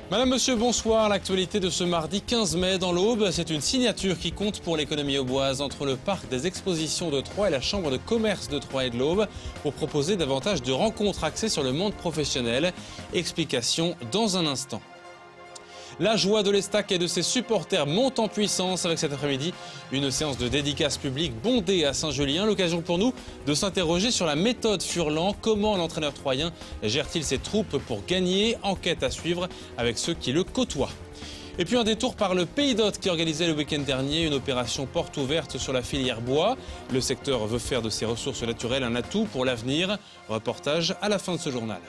Madame, monsieur, bonsoir. L'actualité de ce mardi 15 mai dans l'Aube, c'est une signature qui compte pour l'économie auboise entre le parc des expositions de Troyes et la chambre de commerce de Troyes et de l'Aube pour proposer davantage de rencontres axées sur le monde professionnel. Explication dans un instant. La joie de l'Estac et de ses supporters monte en puissance avec cet après-midi une séance de dédicace publique bondée à Saint-Julien. L'occasion pour nous de s'interroger sur la méthode Furlan. Comment l'entraîneur troyen gère-t-il ses troupes pour gagner? Enquête à suivre avec ceux qui le côtoient. Et puis un détour par le Pays d'Hôte qui organisait le week-end dernier une opération porte ouverte sur la filière bois. Le secteur veut faire de ses ressources naturelles un atout pour l'avenir. Reportage à la fin de ce journal.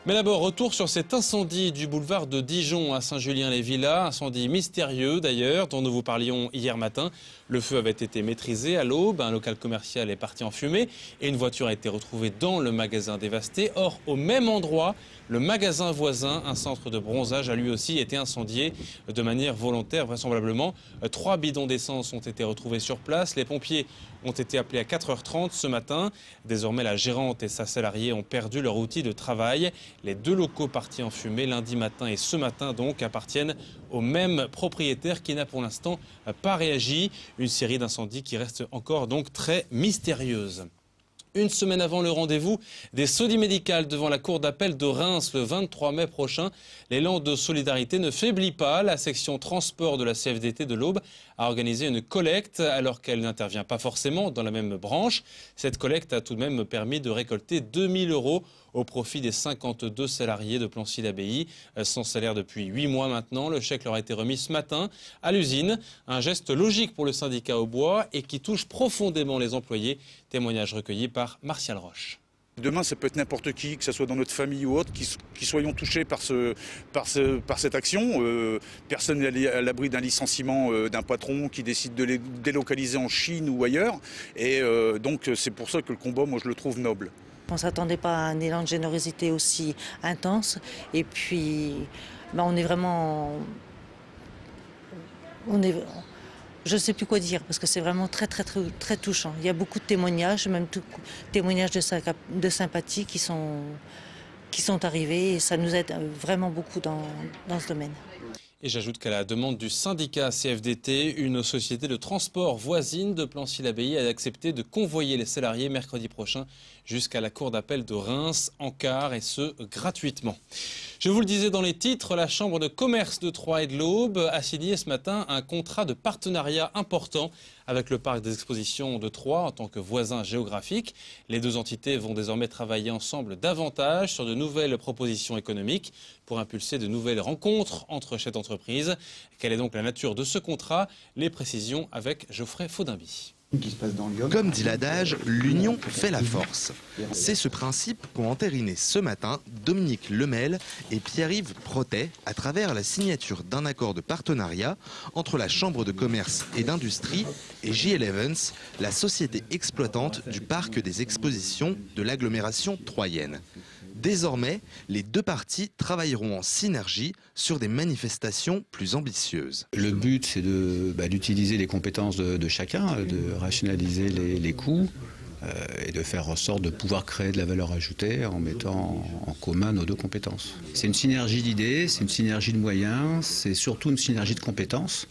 Mais d'abord, retour sur cet incendie du boulevard de Dijon à Saint-Julien-les-Villas. Incendie mystérieux d'ailleurs, dont nous vous parlions hier matin. Le feu avait été maîtrisé à l'aube, un local commercial est parti en fumée et une voiture a été retrouvée dans le magasin dévasté. Or, au même endroit, le magasin voisin, un centre de bronzage, a lui aussi été incendié de manière volontaire, vraisemblablement. 3 bidons d'essence ont été retrouvés sur place. Les pompiers ont été appelés à 4h30 ce matin. Désormais, la gérante et sa salariée ont perdu leur outil de travail. Les 2 locaux partis en fumée lundi matin et ce matin donc appartiennent au même propriétaire qui n'a pour l'instant pas réagi. Une série d'incendies qui reste encore donc très mystérieuse. Une semaine avant le rendez-vous des Sodis médicales devant la cour d'appel de Reims le 23 mai prochain, l'élan de solidarité ne faiblit pas. La section transport de la CFDT de l'Aube a organisé une collecte alors qu'elle n'intervient pas forcément dans la même branche. Cette collecte a tout de même permis de récolter 2000 € au profit des 52 salariés de Plancy-l'Abbaye. Sans salaire depuis 8 mois maintenant, le chèque leur a été remis ce matin à l'usine. Un geste logique pour le syndicat au bois et qui touche profondément les employés. Témoignage recueilli par Martial Roche. Demain, ça peut être n'importe qui, que ce soit dans notre famille ou autre, qui soyons touchés par cette action. Personne n'est à l'abri d'un licenciement d'un patron qui décide de les délocaliser en Chine ou ailleurs. Et donc, c'est pour ça que le combat, moi, je le trouve noble. On ne s'attendait pas à un élan de générosité aussi intense. Et puis, on est vraiment... Je ne sais plus quoi dire parce que c'est vraiment très touchant. Il y a beaucoup de témoignages, même témoignages de sympathie qui sont arrivés et ça nous aide vraiment beaucoup dans ce domaine. Et j'ajoute qu'à la demande du syndicat CFDT, une société de transport voisine de Plancy-l'Abbaye a accepté de convoyer les salariés mercredi prochain jusqu'à la cour d'appel de Reims en car et ce gratuitement. Je vous le disais dans les titres, la chambre de commerce de Troyes et de l'Aube a signé ce matin un contrat de partenariat important avec le parc des expositions de Troyes en tant que voisin géographique. Les 2 entités vont désormais travailler ensemble davantage sur de nouvelles propositions économiques pour impulser de nouvelles rencontres entre chefs d'entreprise. Quelle est donc la nature de ce contrat? Les précisions avec Geoffrey Faudinby. Comme dit l'adage, l'union fait la force. C'est ce principe qu'ont entériné ce matin Dominique Lemel et Pierre-Yves Protet à travers la signature d'un accord de partenariat entre la Chambre de commerce et d'industrie et JL Evans, la société exploitante du parc des expositions de l'agglomération troyenne. Désormais, les 2 parties travailleront en synergie sur des manifestations plus ambitieuses. Le but, c'est d'utiliser les compétences de chacun, de rationaliser les coûts et de faire en sorte de pouvoir créer de la valeur ajoutée en mettant en commun nos 2 compétences. C'est une synergie d'idées, c'est une synergie de moyens, c'est surtout une synergie de compétences.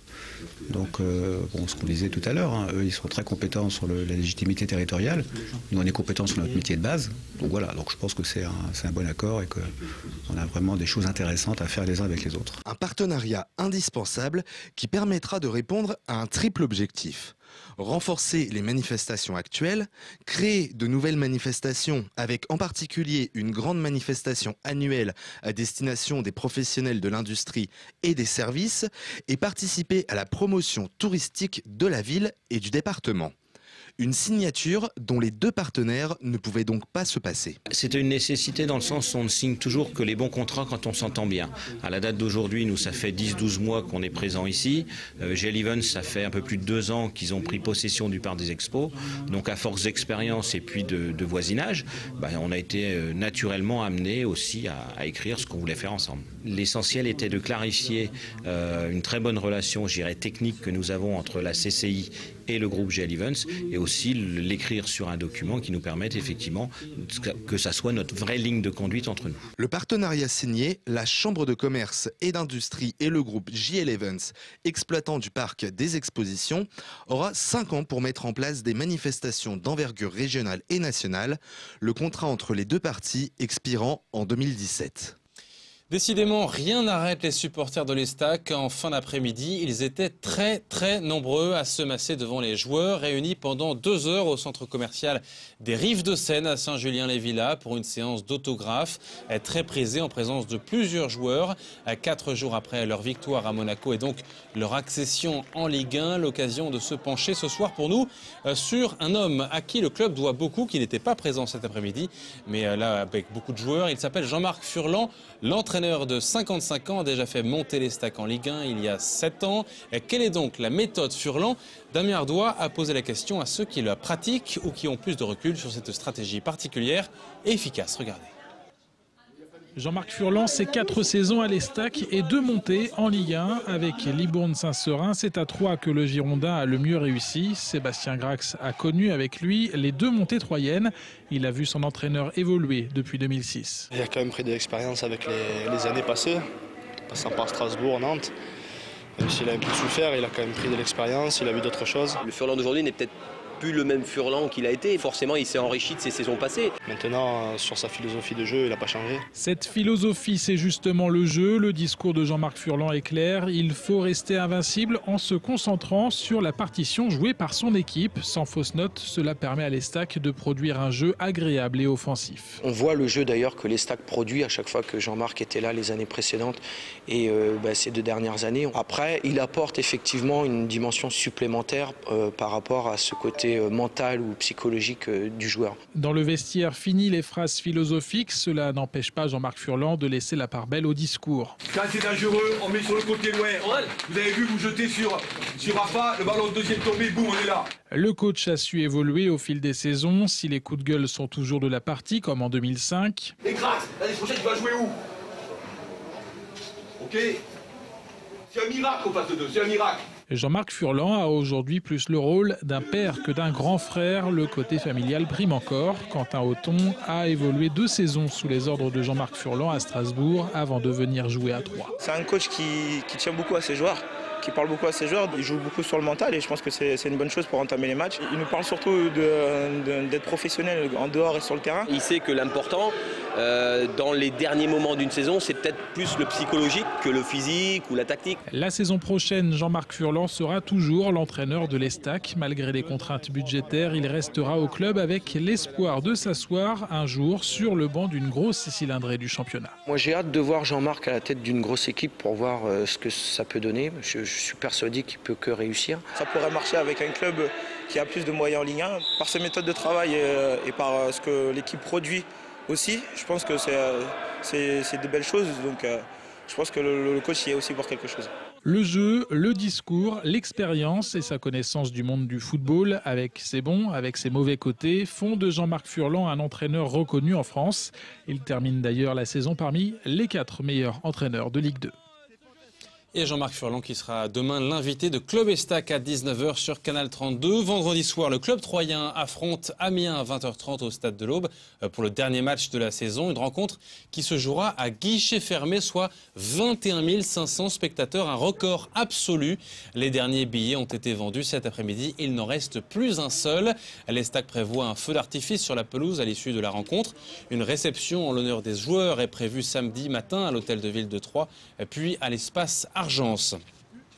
Donc, ce qu'on disait tout à l'heure, eux ils sont très compétents sur la légitimité territoriale, nous on est compétents sur notre métier de base. Donc voilà, donc je pense que c'est un bon accord et qu'on a vraiment des choses intéressantes à faire les uns avec les autres. Un partenariat indispensable qui permettra de répondre à un triple objectif. Renforcer les manifestations actuelles, créer de nouvelles manifestations avec en particulier une grande manifestation annuelle à destination des professionnels de l'industrie et des services et participer à la promotion touristique de la ville et du département. Une signature dont les 2 partenaires ne pouvaient donc pas se passer. C'était une nécessité dans le sens où on ne signe toujours que les bons contrats quand on s'entend bien. À la date d'aujourd'hui, nous, ça fait 10-12 mois qu'on est présent ici. JL Evans, ça fait un peu plus de 2 ans qu'ils ont pris possession du parc des expos. Donc à force d'expérience et puis de voisinage, on a été naturellement amené aussi à écrire ce qu'on voulait faire ensemble. L'essentiel était de clarifier une très bonne relation, je dirais, technique que nous avons entre la CCI et le groupe GL Events, et aussi l'écrire sur un document qui nous permette effectivement que ça soit notre vraie ligne de conduite entre nous. Le partenariat signé, la Chambre de commerce et d'industrie et le groupe JL Events, exploitant du parc des expositions, aura 5 ans pour mettre en place des manifestations d'envergure régionale et nationale, le contrat entre les deux parties expirant en 2017. Décidément, rien n'arrête les supporters de l'Estac. En fin d'après-midi, ils étaient très nombreux à se masser devant les joueurs, réunis pendant 2 heures au centre commercial des Rives de Seine à Saint-Julien-les-Villas pour une séance d'autographes très prisée en présence de plusieurs joueurs. 4 jours après leur victoire à Monaco et donc leur accession en Ligue 1, l'occasion de se pencher ce soir pour nous sur un homme à qui le club doit beaucoup, qui n'était pas présent cet après-midi, mais là avec beaucoup de joueurs. Il s'appelle Jean-Marc Furlan, l'entraîneur de 55 ans, a déjà fait monter l'Estac en Ligue 1 il y a 7 ans. Et quelle est donc la méthode Furlan? Damien Ardois a posé la question à ceux qui la pratiquent ou qui ont plus de recul sur cette stratégie particulière et efficace. Regardez. Jean-Marc Furlan, c'est 4 saisons à l'Estac et 2 montées en Ligue 1 avec Libourne-Saint-Seurin. C'est à 3 que le Girondin a le mieux réussi. Sébastien Grax a connu avec lui les 2 montées troyennes. Il a vu son entraîneur évoluer depuis 2006. Il a quand même pris de l'expérience avec les années passées, passant par Strasbourg, Nantes. Même s'il a un peu souffert, il a quand même pris de l'expérience, il a vu d'autres choses. Le Furlan d'aujourd'hui n'est peut-être plus le même Furlan qu'il a été. Forcément, il s'est enrichi de ses saisons passées. Maintenant, sur sa philosophie de jeu, il n'a pas changé. Cette philosophie, c'est justement le jeu. Le discours de Jean-Marc Furlan est clair. Il faut rester invincible en se concentrant sur la partition jouée par son équipe. Sans fausse note, cela permet à l'Estac de produire un jeu agréable et offensif. On voit le jeu d'ailleurs que l'Estac produit à chaque fois que Jean-Marc était là les années précédentes et ces 2 dernières années. Après, il apporte effectivement une dimension supplémentaire par rapport à ce côté mental ou psychologique du joueur. Dans le vestiaire, fini les phrases philosophiques. Cela n'empêche pas Jean-Marc Furlan de laisser la part belle au discours. Quand c'est dangereux, on met sur le côté loin. Vous avez vu, vous jetez sur Rafa, le ballon deuxième tombé, boum, on est là. Le coach a su évoluer au fil des saisons. Si les coups de gueule sont toujours de la partie, comme en 2005. Et Grax, l'année prochaine, tu vas jouer où? Ok? C'est un miracle qu'on passe de 2, c'est un miracle. Jean-Marc Furlan a aujourd'hui plus le rôle d'un père que d'un grand frère. Le côté familial prime encore. Quentin Auton a évolué 2 saisons sous les ordres de Jean-Marc Furlan à Strasbourg avant de venir jouer à Troyes. C'est un coach qui tient beaucoup à ses joueurs, qui parle beaucoup à ses joueurs. Il joue beaucoup sur le mental et je pense que c'est une bonne chose pour entamer les matchs. Il nous parle surtout d'être professionnel en dehors et sur le terrain. Il sait que l'important, dans les derniers moments d'une saison, c'est peut-être plus le psychologique que le physique ou la tactique. La saison prochaine, Jean-Marc Furlan sera toujours l'entraîneur de l'Estac. Malgré les contraintes budgétaires, il restera au club avec l'espoir de s'asseoir un jour sur le banc d'une grosse cylindrée du championnat. Moi, j'ai hâte de voir Jean-Marc à la tête d'une grosse équipe pour voir ce que ça peut donner. Je suis persuadé qu'il peut que réussir. Ça pourrait marcher avec un club qui a plus de moyens en Ligue 1. Par ses méthodes de travail et par ce que l'équipe produit aussi, je pense que c'est de belles choses. Donc je pense que le coach y est aussi pour quelque chose. Le jeu, le discours, l'expérience et sa connaissance du monde du football, avec ses bons, avec ses mauvais côtés, font de Jean-Marc Furlan un entraîneur reconnu en France. Il termine d'ailleurs la saison parmi les 4 meilleurs entraîneurs de Ligue 2. Et Jean-Marc Furlan qui sera demain l'invité de Club Estac à 19h sur Canal 32. Vendredi soir, le club troyen affronte Amiens à 20h30 au Stade de l'Aube pour le dernier match de la saison. Une rencontre qui se jouera à guichet fermé, soit 21 500 spectateurs, un record absolu. Les derniers billets ont été vendus cet après-midi. Il n'en reste plus un seul. L'Estac prévoit un feu d'artifice sur la pelouse à l'issue de la rencontre. Une réception en l'honneur des joueurs est prévue samedi matin à l'hôtel de ville de Troyes, puis à l'espace Argence.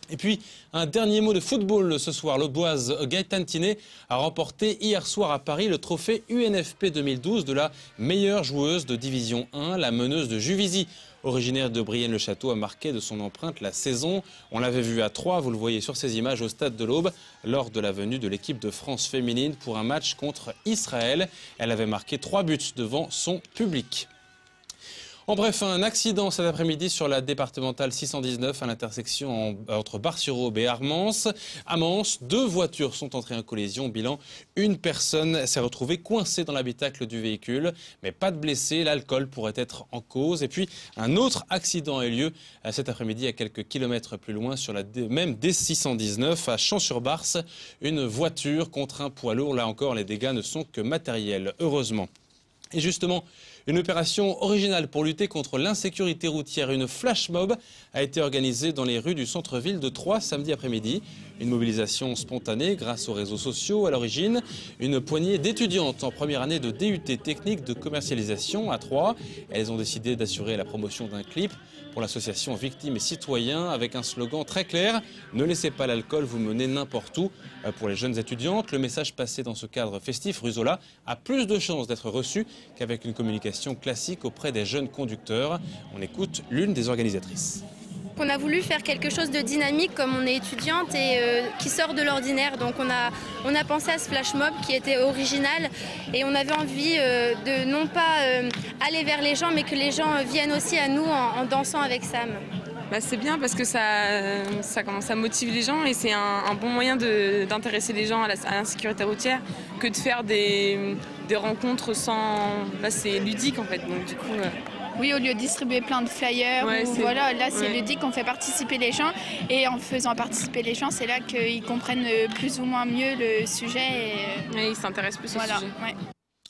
Et puis, un dernier mot de football ce soir. L'Auboise Gaëtan Tinet a remporté hier soir à Paris le trophée UNFP 2012 de la meilleure joueuse de Division 1. La meneuse de Juvisy, originaire de Brienne-le-Château, a marqué de son empreinte la saison. On l'avait vu à Troyes, vous le voyez sur ces images, au Stade de l'Aube, lors de la venue de l'équipe de France féminine pour un match contre Israël. Elle avait marqué 3 buts devant son public. En bref, un accident cet après-midi sur la départementale 619 à l'intersection entre Bar-sur-Aube et Armance. À Mans, 2 voitures sont entrées en collision. Bilan, une personne s'est retrouvée coincée dans l'habitacle du véhicule. Mais pas de blessés, l'alcool pourrait être en cause. Et puis, un autre accident a eu lieu cet après-midi à quelques kilomètres plus loin sur la même D619 à Champs-sur-Barse. Une voiture contre un poids lourd. Là encore, les dégâts ne sont que matériels, heureusement. Et justement, une opération originale pour lutter contre l'insécurité routière. Une flash mob a été organisée dans les rues du centre-ville de Troyes samedi après-midi. Une mobilisation spontanée grâce aux réseaux sociaux. À l'origine, une poignée d'étudiantes en première année de DUT technique de commercialisation à Troyes. Elles ont décidé d'assurer la promotion d'un clip pour l'association Victimes et Citoyens avec un slogan très clair: ne laissez pas l'alcool vous mener n'importe où. Pour les jeunes étudiantes, le message passé dans ce cadre festif, Ruzola a plus de chances d'être reçu qu'avec une communication classique auprès des jeunes conducteurs. On écoute l'une des organisatrices. On a voulu faire quelque chose de dynamique comme on est étudiante et qui sort de l'ordinaire. Donc on a pensé à ce flash mob qui était original et on avait envie de non pas aller vers les gens mais que les gens viennent aussi à nous en dansant avec Sam. C'est bien parce que ça commence à motiver les gens et c'est un bon moyen d'intéresser les gens à l'insécurité routière que de faire des rencontres sans... Là c'est ludique en fait, donc du coup... Oui, au lieu de distribuer plein de flyers, voilà, là c'est ludique, on fait participer les gens et en faisant participer les gens, c'est là qu'ils comprennent plus ou moins mieux le sujet. Et ils s'intéressent plus au sujet. Ouais.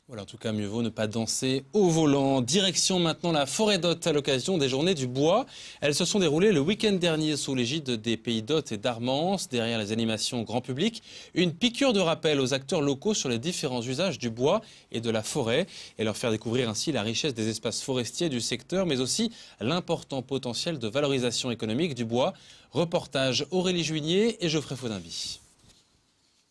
Voilà, en tout cas, mieux vaut ne pas danser au volant. Direction maintenant la forêt d'Hôte à l'occasion des Journées du Bois. Elles se sont déroulées le week-end dernier sous l'égide des Pays d'Hôte et d'Armance. Derrière les animations grand public, une piqûre de rappel aux acteurs locaux sur les différents usages du bois et de la forêt et leur faire découvrir ainsi la richesse des espaces forestiers du secteur, mais aussi l'important potentiel de valorisation économique du bois. Reportage Aurélie Juigné et Geoffrey Faudinby.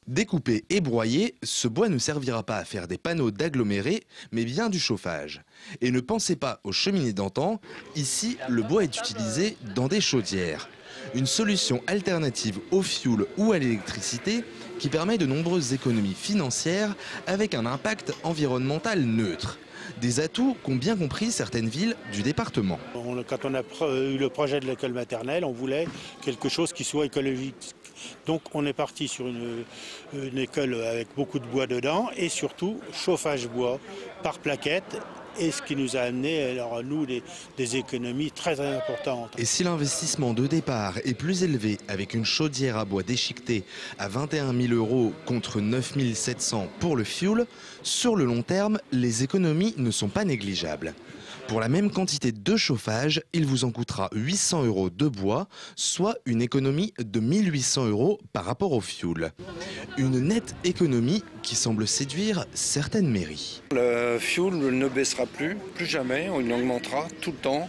Découpé et broyé, ce bois ne servira pas à faire des panneaux d'agglomérés, mais bien du chauffage. Et ne pensez pas aux cheminées d'antan, ici le bois est utilisé dans des chaudières. Une solution alternative au fioul ou à l'électricité qui permet de nombreuses économies financières avec un impact environnemental neutre. Des atouts qu'ont bien compris certaines villes du département. Quand on a eu le projet de l'école maternelle, on voulait quelque chose qui soit écologique. Donc on est parti sur une école avec beaucoup de bois dedans et surtout chauffage bois par plaquette. Et ce qui nous a amené, alors nous, des économies très importantes. Et si l'investissement de départ est plus élevé avec une chaudière à bois déchiquetée à 21 000 € contre 9 700 pour le fioul, sur le long terme, les économies ne sont pas négligeables. Pour la même quantité de chauffage, il vous en coûtera 800 € de bois, soit une économie de 1 800 € par rapport au fioul. Une nette économie qui semble séduire certaines mairies. Le fioul ne baissera plus jamais, il augmentera tout le temps.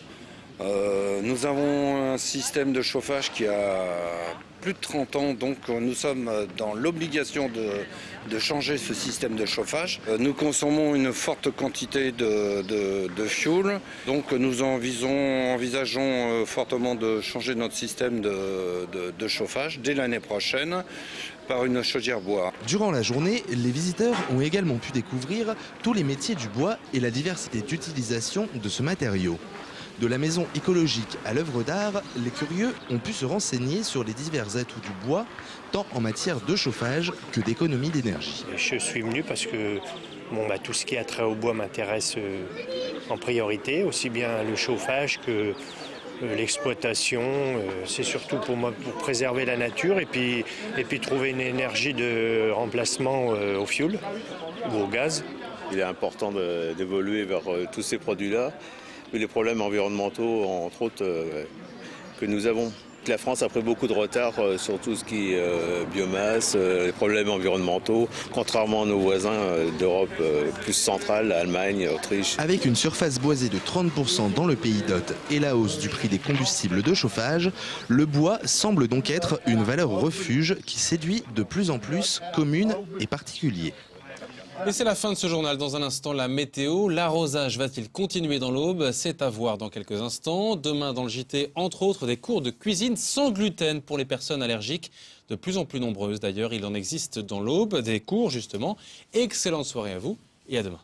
Nous avons un système de chauffage qui a plus de 30 ans, donc nous sommes dans l'obligation de changer ce système de chauffage. Nous consommons une forte quantité de fioul, donc nous envisageons fortement de changer notre système de chauffage dès l'année prochaine par une chaudière bois. Durant la journée, les visiteurs ont également pu découvrir tous les métiers du bois et la diversité d'utilisation de ce matériau. De la maison écologique à l'œuvre d'art, les curieux ont pu se renseigner sur les divers atouts du bois, tant en matière de chauffage que d'économie d'énergie. Je suis venu parce que tout ce qui a trait au bois m'intéresse en priorité, aussi bien le chauffage que l'exploitation. C'est surtout pour moi pour préserver la nature et puis trouver une énergie de remplacement au fioul ou au gaz. Il est important d'évoluer vers tous ces produits-là. Les problèmes environnementaux, entre autres, que nous avons. La France a pris beaucoup de retard sur tout ce qui est biomasse, les problèmes environnementaux, contrairement à nos voisins d'Europe plus centrale, l'Allemagne, l'Autriche. Avec une surface boisée de 30% dans le pays d'Hôte et la hausse du prix des combustibles de chauffage, le bois semble donc être une valeur refuge qui séduit de plus en plus communes et particuliers. Et c'est la fin de ce journal. Dans un instant, la météo. L'arrosage va-t-il continuer dans l'Aube? C'est à voir dans quelques instants. Demain, dans le JT, entre autres, des cours de cuisine sans gluten pour les personnes allergiques. De plus en plus nombreuses d'ailleurs. Il en existe dans l'Aube des cours, justement. Excellente soirée à vous et à demain.